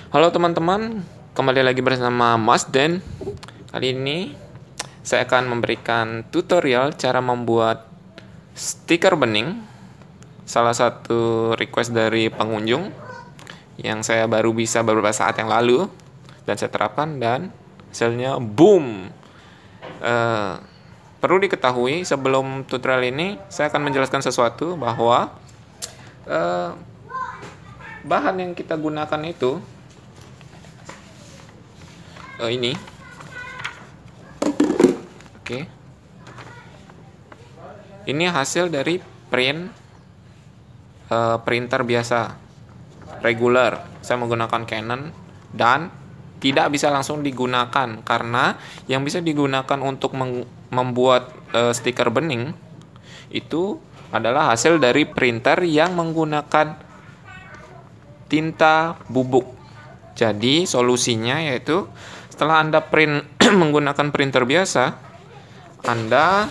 Halo teman-teman, kembali lagi bersama Mas Den. Kali ini saya akan memberikan tutorial cara membuat stiker bening. Salah satu request dari pengunjung yang saya baru bisa beberapa saat yang lalu dan saya terapkan dan hasilnya boom. Perlu diketahui sebelum tutorial ini saya akan menjelaskan sesuatu bahwa bahan yang kita gunakan itu ini. Oke. Ini hasil dari printer biasa regular. Saya menggunakan Canon dan tidak bisa langsung digunakan karena yang bisa digunakan untuk membuat stiker bening itu adalah hasil dari printer yang menggunakan tinta bubuk. Jadi solusinya yaitu setelah Anda print menggunakan printer biasa, Anda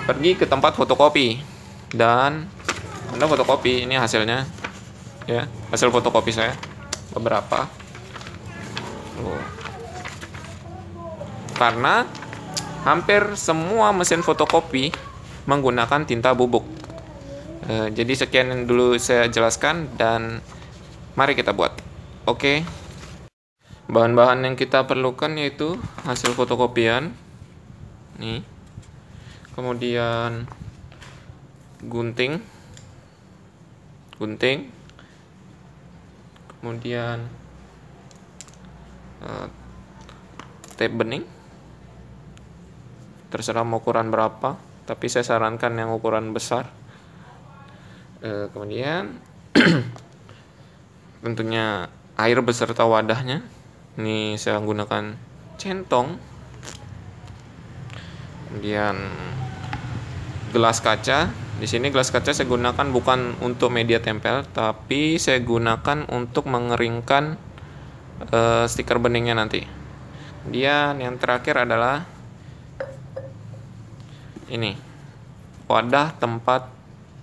pergi ke tempat fotokopi dan Anda fotokopi. Ini hasilnya, ya, hasil fotokopi saya beberapa. Karena hampir semua mesin fotokopi menggunakan tinta bubuk. Jadi sekian yang dulu saya jelaskan dan mari kita buat. Oke. Bahan-bahan yang kita perlukan yaitu hasil fotokopian. Nih. Kemudian gunting. Kemudian tape bening. Terserah mau ukuran berapa, tapi saya sarankan yang ukuran besar. Kemudian tentunya air beserta wadahnya. Ini saya menggunakan centong. Kemudian gelas kaca. Di sini gelas kaca saya gunakan bukan untuk media tempel, tapi saya gunakan untuk mengeringkan stiker beningnya nanti. Kemudian yang terakhir adalah ini, wadah tempat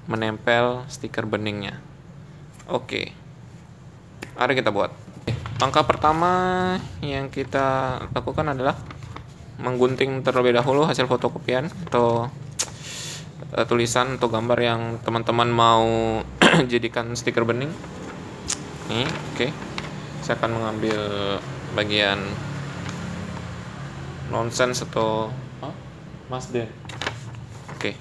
menempel stiker beningnya. Oke. Mari kita buat. Langkah pertama yang kita lakukan adalah menggunting terlebih dahulu hasil fotokopian atau tulisan atau gambar yang teman-teman mau jadikan stiker bening. Nih, oke. Saya akan mengambil bagian nonsense atau Mas Den. Oke.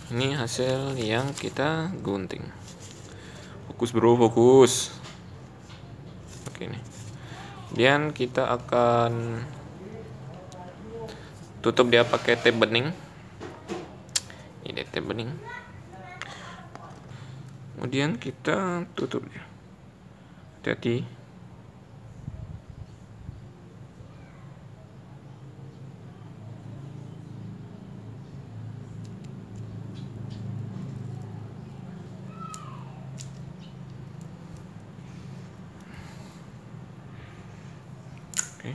Ini hasil yang kita gunting. Fokus bro, fokus. Oke nih. Kemudian kita akan tutup dia pakai tape bening. Ini tape bening. Kemudian kita tutup dia. Hati-hati. Oke.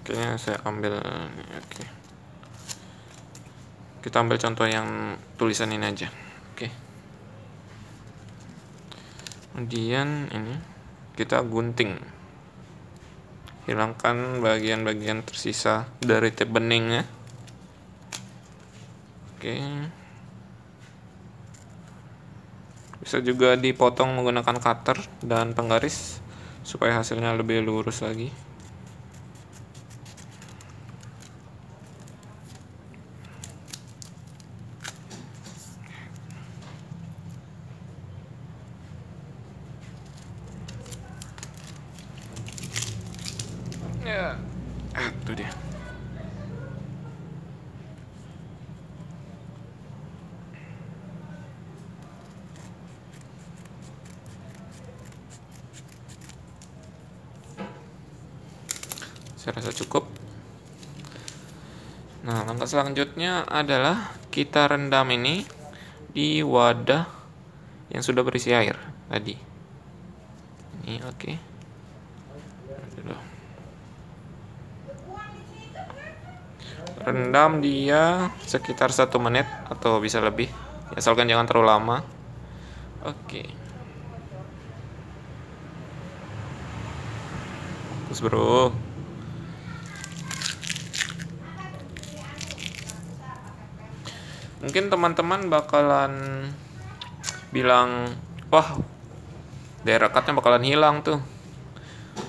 Kayaknya saya ambil oke. Kita ambil contoh yang tulisan ini aja. Oke. Kemudian ini kita gunting. Hilangkan bagian-bagian tersisa dari tape beningnya. Oke. Bisa juga dipotong menggunakan cutter dan penggaris supaya hasilnya lebih lurus lagi. Ya, itu dia. Saya rasa cukup. Nah, langkah selanjutnya adalah kita rendam ini di wadah yang sudah berisi air tadi. Ini oke. Rendam dia sekitar 1 menit atau bisa lebih, asalkan jangan terlalu lama. Oke. Terus bro, mungkin teman-teman bakalan bilang, wah, daya rekatnya bakalan hilang tuh,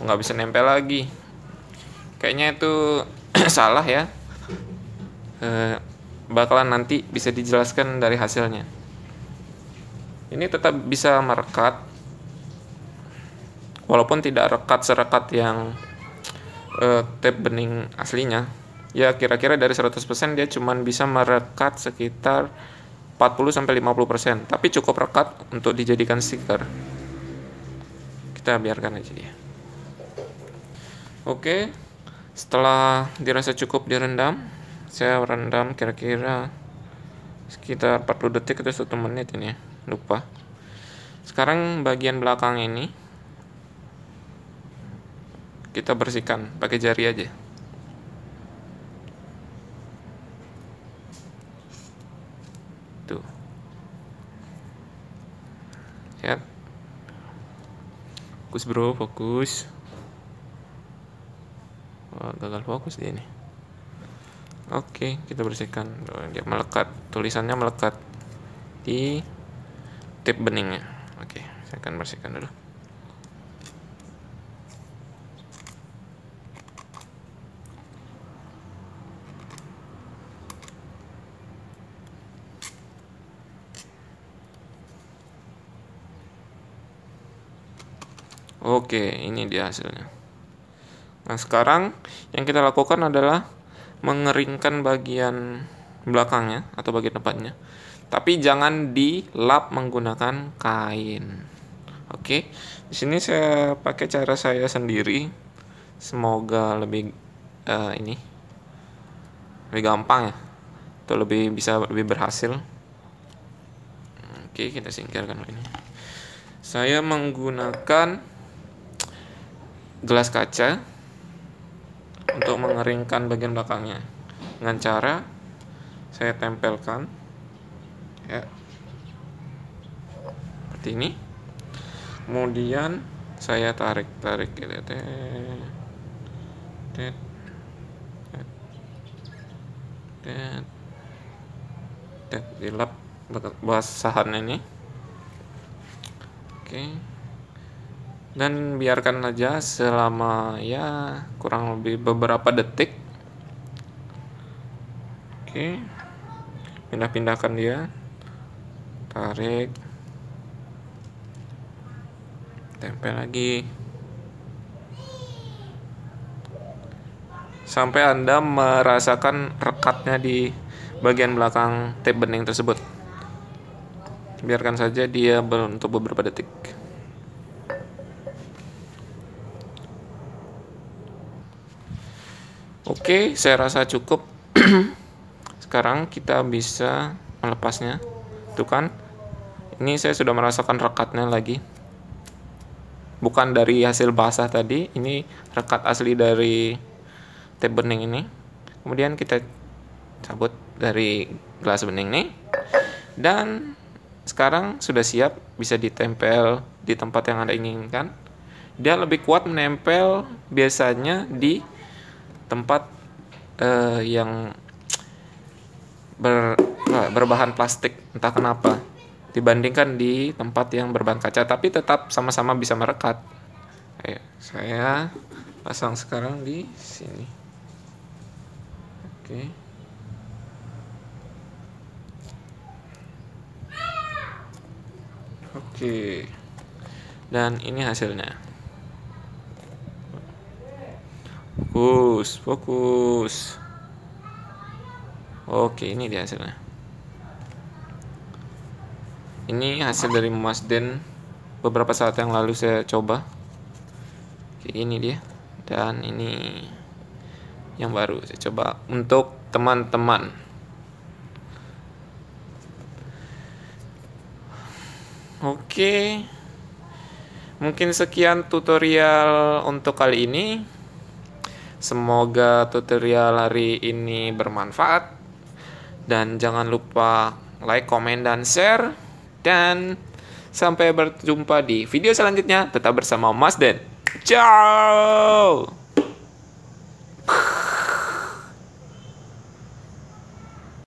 nggak bisa nempel lagi. Kayaknya itu salah ya. Bakalan nanti bisa dijelaskan dari hasilnya. Ini tetap bisa merekat, walaupun tidak rekat serekat yang tape bening aslinya. Ya kira-kira dari 100% dia cuman bisa merekat sekitar 40-50%, tapi cukup rekat untuk dijadikan stiker. Kita biarkan aja dia. Oke, setelah dirasa cukup direndam, saya rendam kira-kira sekitar 40 detik atau 1 menit ini ya, lupa. Sekarang bagian belakang ini kita bersihkan pakai jari aja. Tuh. Ya. Fokus bro, fokus. Wah, gagal fokus dia nih. Oke, kita bersihkan. Dia melekat, tulisannya melekat di tip beningnya. Oke, saya akan bersihkan dulu. Oke, ini dia hasilnya. Nah, sekarang yang kita lakukan adalah mengeringkan bagian belakangnya atau bagian depannya. Tapi jangan dilap menggunakan kain. Oke, di sini saya pakai cara saya sendiri. Semoga lebih lebih gampang ya, atau lebih berhasil. Oke, kita singkirkan ini. Saya menggunakan gelas kaca untuk mengeringkan bagian belakangnya dengan cara saya tempelkan ya seperti ini, kemudian saya tarik gitu, dilap basahan ini. Oke, dan biarkan aja selama ya kurang lebih beberapa detik. Oke, pindah-pindahkan dia, tarik, tempel lagi sampai Anda merasakan rekatnya di bagian belakang tape bening tersebut. Biarkan saja dia untuk beberapa detik. Oke, saya rasa cukup. Sekarang kita bisa melepasnya. Tuh kan, ini saya sudah merasakan rekatnya lagi. Bukan dari hasil basah tadi, ini rekat asli dari tape bening ini. Kemudian kita cabut dari gelas bening nih. Dan sekarang sudah siap, bisa ditempel di tempat yang Anda inginkan. Dia lebih kuat menempel biasanya di tempat yang berbahan plastik, entah kenapa, dibandingkan di tempat yang berbahan kaca, tapi tetap sama-sama bisa merekat. Ayo, saya pasang sekarang di sini. Oke. Oke. Dan ini hasilnya. Fokus. Oke, ini dia hasilnya. Ini hasil dari Masden beberapa saat yang lalu saya coba. Oke, ini dia. Dan ini yang baru saya coba untuk teman-teman. Oke. Mungkin sekian tutorial untuk kali ini. Semoga tutorial hari ini bermanfaat. Dan jangan lupa like, komen, dan share. Dan sampai berjumpa di video selanjutnya. Tetap bersama Mas Den. Ciao!